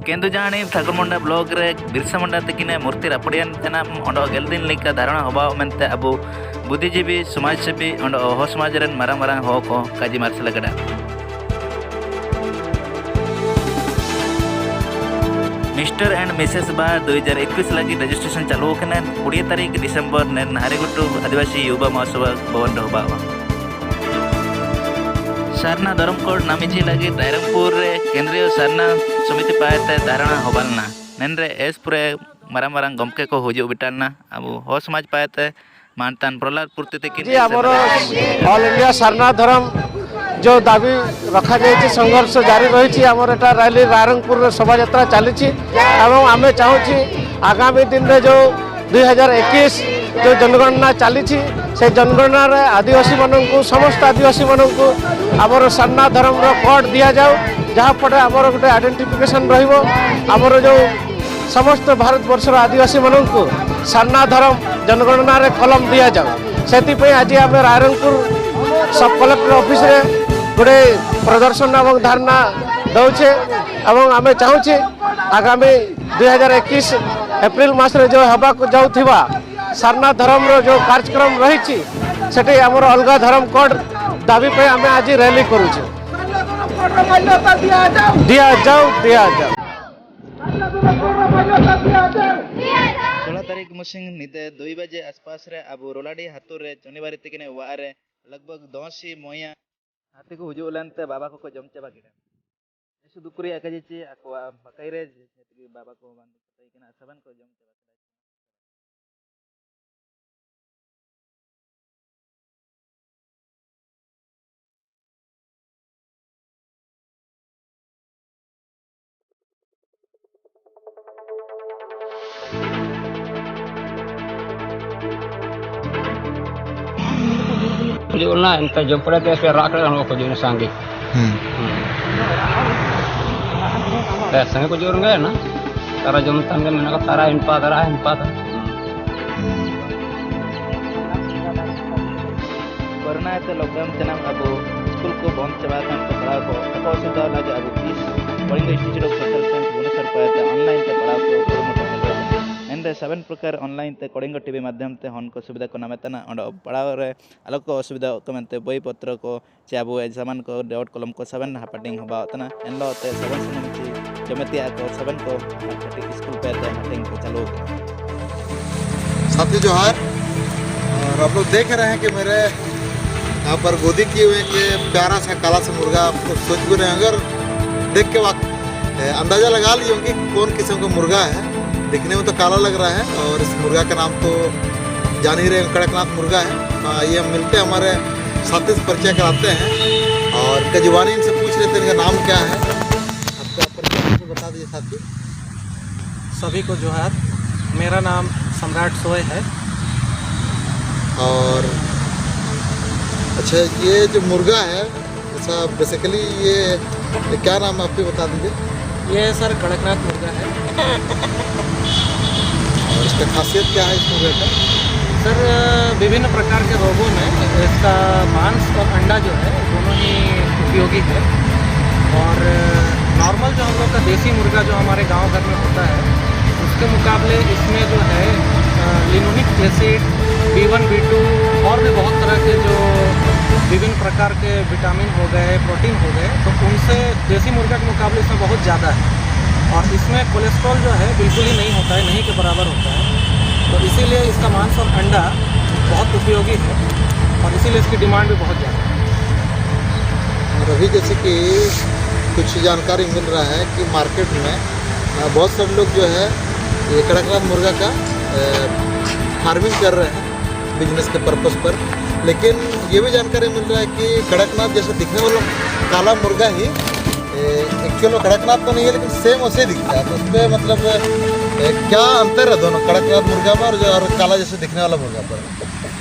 केंदुजाणी Thakurmunda block रे बिरसा मुंडा तकिने मूर्ति रापड़ियान तेना Ondo गेलदिन लेका धारणा हबाव मेनते अबो बुद्धिजीवी समाजसेवी ओंडो हो समाज रेन मारांग मारांग हो को काजी मार्शल गडा मिस्टर एंड मिसेस बा 2021 लगी रजिस्ट्रेशन चालू कने 20 तारीख दिसंबर ने नारीगुट्टू आदिवासी युवा महोत्सव भवन हबाव सारना धर्मकोड नामिची लगी रायरंगपुर रे केंद्रीय सारना समिति पाते धारणा होबालना नेनरे एस पुरे मारांग मारांग गमके को हुजु बिटालना अब हो समाज पाते मानतान प्रहलाद पूर्ति तक जी हमरो ऑल इंडिया सारना धर्म जो दाबी रखा जाए संघर्ष जारी रही एटा रैली रायरंगपुर शोभा यात्रा चली एवं आम चाहूँ आगामी दिन में जो 2021 जो जनगणना चली से जनगणना आदिवासी मानक समस्त आदिवासी मानक आमर सारना धर्म कोड दि जाऊ जहाँपटे आमर गोटे आइडेंटिफिकेशन रमर जो समस्त भारत वर्षर आदिवासी मानक सारना धर्म जनगणना कलम दि जाऊ से आज आम रायरंगपुर सब कलेक्टर ऑफिस रे गोटे प्रदर्शन और धारणा दौचे एवं आम चाहूँ आगामी 2021 एप्रिल मास रे जो हवा जाऊा सारना धर्म रो जो कार्यक्रम रही से आमर अलग धर्म कोड दाबी पे आम आज रैली करुचे दिया जाऊ 16 तारीख मुसिंग निदे 2 बजे आसपास रे अब रोलाडी हातुर रे चनिबारी तकिने वारे लगभग 10 मोया हाथी को हुजु लनते बाबा को जम चाबा किडा शुद्ध कुरी आकाजिची आकवा बकाई रे बाबा को बांध पताई किना सबन को जम चाबा Kujurna enta jompra te se rakla no kujurna sangi. Sangi kujur enggak na? Tara jomtan kan menaka tara inpa. Corona ते लॉकडाउन तनाम अब स्कूल को बंद चबा kan पढ़ाओ को असुविधा लगे अब 20 Kalinga institute of social science Bhubaneswar पाते ऑनलाइन ते पढ़ाओ को एंड 7 प्रकार ऑनलाइन ते कलिंग टीवी माध्यम ते हन को सुविधा को नामेतना अंड पढ़ाओ रे अलग को असुविधा को मनते बई पत्र को चाबो एग्जाम को डॉट कॉलम को 7 हापटिंग हबा तना एनलो ते 7 सुनची जमतिया को 7 को स्कूल पे ते हाटिंग को चालू साथी जो है और आप लोग देख रहे हैं कि मेरे यहाँ पर गोदी किए हुए कि प्यारा सा काला सा मुर्गा आपको सोच भी रहे अगर देख के वक्त अंदाज़ा लगा लीजिए होंगे कौन किस्म का मुर्गा है। दिखने में तो काला लग रहा है और इस मुर्गा का नाम तो जान ही रहे कड़कनाथ मुर्गा है। ये हम मिलते हमारे साथी से परिचय कराते हैं और इनका जुबानी इनसे पूछ रहे थे इनका नाम क्या है। आपका परिचय बता दीजिए साथी। सभी को जोहार, मेरा नाम सम्राट सोय है। और अच्छा ये जो मुर्गा है ऐसा बेसिकली ये क्या नाम है आप भी बता दीजिए। ये सर कड़कनाथ मुर्गा है। और इसका खासियत क्या है इस मुर्गे का? सर विभिन्न प्रकार के रोगों में इसका मांस और अंडा जो है दोनों ही उपयोगी है। और नॉर्मल जो हम लोग का देसी मुर्गा जो हमारे गांव घर में होता है उसके मुकाबले इसमें जो है लिनोलिक एसिड, B1, B2 और भी बहुत तरह के जो विभिन्न प्रकार के विटामिन हो गए, प्रोटीन हो गए, तो उनसे देसी मुर्गा के मुकाबले इसमें बहुत ज़्यादा है। और इसमें कोलेस्ट्रॉल जो है बिल्कुल ही नहीं होता है, नहीं के बराबर होता है। तो इसीलिए इसका मांस और अंडा बहुत उपयोगी है और इसीलिए इसकी डिमांड भी बहुत ज़्यादा है। और अभी जैसे कि कुछ जानकारी मिल रहा है कि मार्केट में बहुत सारे लोग जो है ये कड़कनाथ मुर्गा का फार्मिंग कर रहे हैं बिजनेस के पर्पस पर, लेकिन ये भी जानकारी मिल रहा है कि कड़कनाथ जैसे दिखने वाला काला मुर्गा ही एक्चुअली कड़कनाथ तो नहीं है लेकिन सेम वैसे दिखता है। तो उस पर मतलब क्या अंतर है दोनों कड़कनाथ मुर्गा पर और काला जैसे दिखने वाला मुर्गा पर?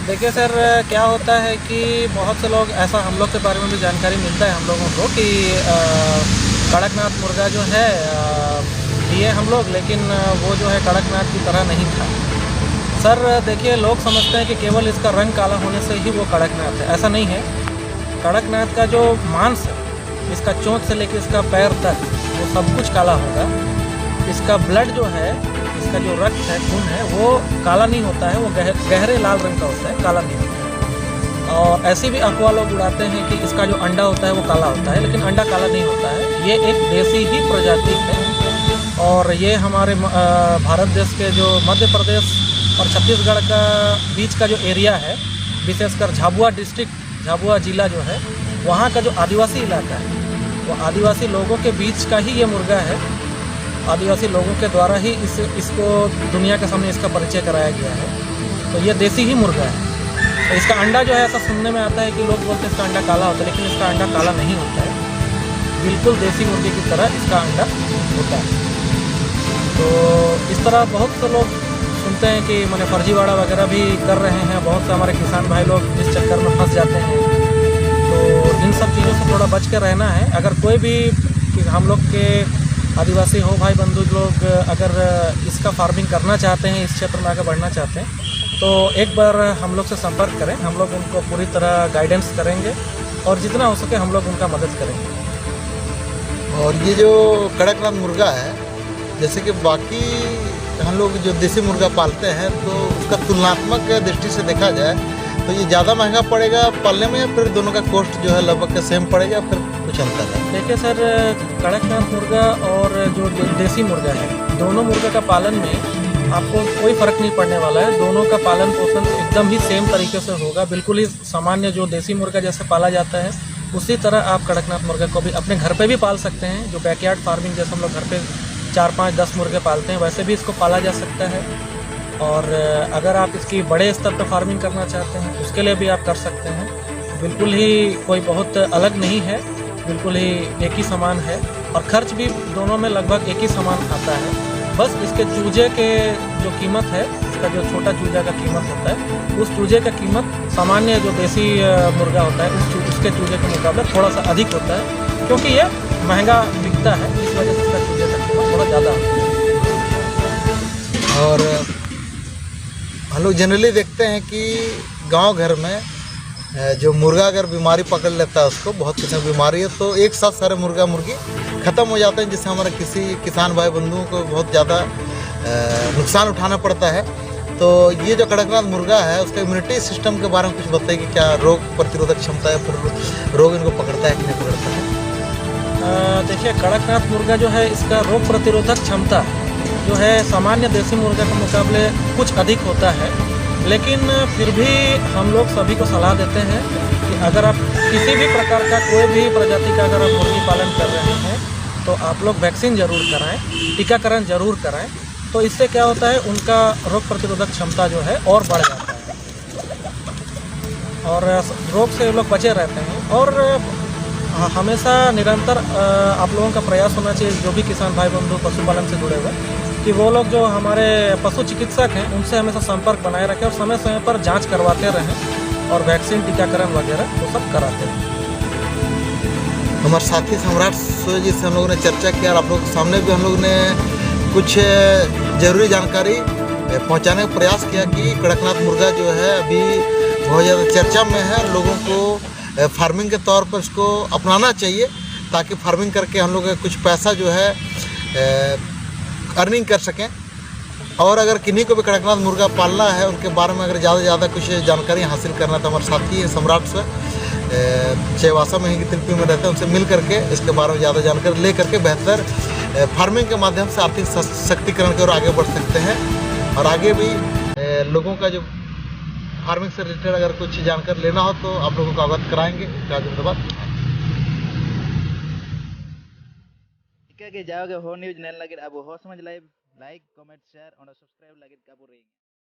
देखिए सर, क्या होता है कि बहुत से लोग ऐसा हम लोग के बारे में भी जानकारी मिलता है हम लोगों को कि कड़कनाथ मुर्गा जो है लिए हम लोग, लेकिन वो जो है कड़कनाथ की तरह नहीं था। सर देखिए, लोग समझते हैं कि केवल इसका रंग काला होने से ही वो कड़कनाथ है, ऐसा नहीं है। कड़कनाथ का जो मांस है, इसका चोंच से लेकर इसका पैर तक वो सब कुछ काला होगा। इसका ब्लड जो है, इसका जो रक्त है, खून है, वो काला नहीं होता है, वो गहरे लाल रंग का होता है, काला नहीं होता है। और ऐसी भी अफवाह लोग उड़ाते हैं कि इसका जो अंडा होता है वो काला होता है, लेकिन अंडा काला नहीं होता है। ये एक देसी ही प्रजाति है और ये हमारे भारत देश के जो मध्य प्रदेश और छत्तीसगढ़ का बीच का जो एरिया है, विशेषकर झाबुआ डिस्ट्रिक्ट, झाबुआ जिला जो है, वहाँ का जो आदिवासी इलाका है, वो आदिवासी लोगों के बीच का ही ये मुर्गा है। आदिवासी लोगों के द्वारा ही इसको दुनिया के सामने इसका परिचय कराया गया है। तो ये देसी ही मुर्गा है। तो इसका अंडा जो है, ऐसा सुनने में आता है कि लोग बोलते हैं इसका अंडा काला होता है, लेकिन इसका अंडा काला नहीं होता है, बिल्कुल देसी मुर्गे की तरह इसका अंडा होता है। तो इस तरह बहुत से लोग सुनते हैं कि मैंने फर्जीवाड़ा वगैरह भी कर रहे हैं, बहुत से हमारे किसान भाई लोग इस चक्कर में फंस जाते हैं। तो इन सब चीज़ों से थोड़ा बच के रहना है। अगर कोई भी हम लोग के आदिवासी हो भाई बंधु लोग अगर इसका फार्मिंग करना चाहते हैं, इस क्षेत्र में आगे बढ़ना चाहते हैं, तो एक बार हम लोग से संपर्क करें। हम लोग उनको पूरी तरह गाइडेंस करेंगे और जितना हो सके हम लोग उनका मदद करेंगे। और ये जो कड़कनाथ मुर्गा है, जैसे कि बाकी हम लोग जो देसी मुर्गा पालते हैं, तो उसका तुलनात्मक दृष्टि से देखा जाए तो ये ज़्यादा महंगा पड़ेगा पालने में, या फिर दोनों का कॉस्ट जो है लगभग सेम पड़ेगा, फिर कुछ अंतर है? देखिए सर, कड़कनाथ मुर्गा और जो देसी मुर्गा है, दोनों मुर्गा का पालन में आपको कोई फ़र्क नहीं पड़ने वाला है। दोनों का पालन पोषण एकदम ही सेम तरीके से होगा, बिल्कुल ही सामान्य जो देसी मुर्गा जैसे पाला जाता है उसी तरह आप कड़कनाथ मुर्गा को भी अपने घर पे भी पाल सकते हैं। जो बैकयार्ड फार्मिंग जैसे हम लोग घर पे 4, 5, 10 मुर्गे पालते हैं, वैसे भी इसको पाला जा सकता है। और अगर आप इसकी बड़े स्तर पर फार्मिंग करना चाहते हैं, उसके लिए भी आप कर सकते हैं। बिल्कुल ही कोई बहुत अलग नहीं है, बिल्कुल ही एक ही समान है और खर्च भी दोनों में लगभग एक ही समान आता है। बस इसके चूजे के जो कीमत है, इसका जो छोटा चूजा का कीमत होता है, उस चूजे का कीमत सामान्य जो देसी मुर्गा होता है उसके चूजे के मुकाबले थोड़ा सा अधिक होता है, क्योंकि ये महंगा बिकता है, इस वजह से इसका चूजे का कीमत थोड़ा ज़्यादा होता है। और हम लोग जनरली देखते हैं कि गांव घर में जो मुर्गा अगर बीमारी पकड़ लेता है, उसको बहुत किस्म की बीमारी है, तो एक साथ सारे मुर्गा मुर्गी ख़त्म हो जाते हैं, जिससे हमारे किसी किसान भाई बंधुओं को बहुत ज़्यादा नुकसान उठाना पड़ता है। तो ये जो कड़कनाथ मुर्गा है, उसका इम्यूनिटी सिस्टम के बारे में कुछ बताइए कि क्या रोग प्रतिरोधक क्षमता है, फिर रोग इनको पकड़ता है कि नहीं पकड़ता है? देखिए, कड़कनाथ मुर्गा जो है, इसका रोग प्रतिरोधक क्षमता जो है सामान्य देसी मुर्गा के मुकाबले कुछ अधिक होता है, लेकिन फिर भी हम लोग सभी को सलाह देते हैं कि अगर आप किसी भी प्रकार का कोई भी प्रजाति का अगर आप मुर्गी पालन कर रहे हैं, तो आप लोग वैक्सीन ज़रूर कराएं, टीकाकरण ज़रूर कराएं। तो इससे क्या होता है, उनका रोग प्रतिरोधक क्षमता जो है और बढ़ जाता है और रोग से लोग बचे रहते हैं। और हमेशा निरंतर आप लोगों का प्रयास होना चाहिए, जो भी किसान भाई बंधु पशुपालन से जुड़े हुए, कि वो लोग जो हमारे पशु चिकित्सक हैं उनसे हमेशा संपर्क बनाए रखें और समय समय पर जांच करवाते रहें और वैक्सीन टीकाकरण वगैरह वो सब कराते हैं। हमारे साथी सम्राट सूर्य जी से हम लोगों ने चर्चा किया और आप लोगों के सामने भी हम लोग ने कुछ ज़रूरी जानकारी पहुंचाने का प्रयास किया कि कड़कनाथ मुर्गा जो है अभी बहुत ज़्यादा चर्चा में है। लोगों को फार्मिंग के तौर पर इसको अपनाना चाहिए, ताकि फार्मिंग करके हम लोग कुछ पैसा जो है अर्निंग कर सकें। और अगर किन्हीं को भी कड़कनाथ मुर्गा पालना है, उनके बारे में अगर ज़्यादा से ज़्यादा कुछ जानकारी हासिल करना, तो हमारे साथी सम्राट से चेवासा में ही की तिलपी में रहते हैं, उनसे मिल करके इसके बारे में ज़्यादा जानकारी ले करके बेहतर फार्मिंग के माध्यम से आर्थिक सशक्तिकरण की ओर आगे बढ़ सकते हैं। और आगे भी लोगों का जो फार्मिंग से रिलेटेड अगर कुछ जानकारी लेना हो तो आप लोगों को अवगत कराएंगे। धन्यवाद। जाओगे हो न्यूज नेल लगे अब हो समझ लाइव लाइक कमेंट शेयर और सब्सक्राइब लगे अब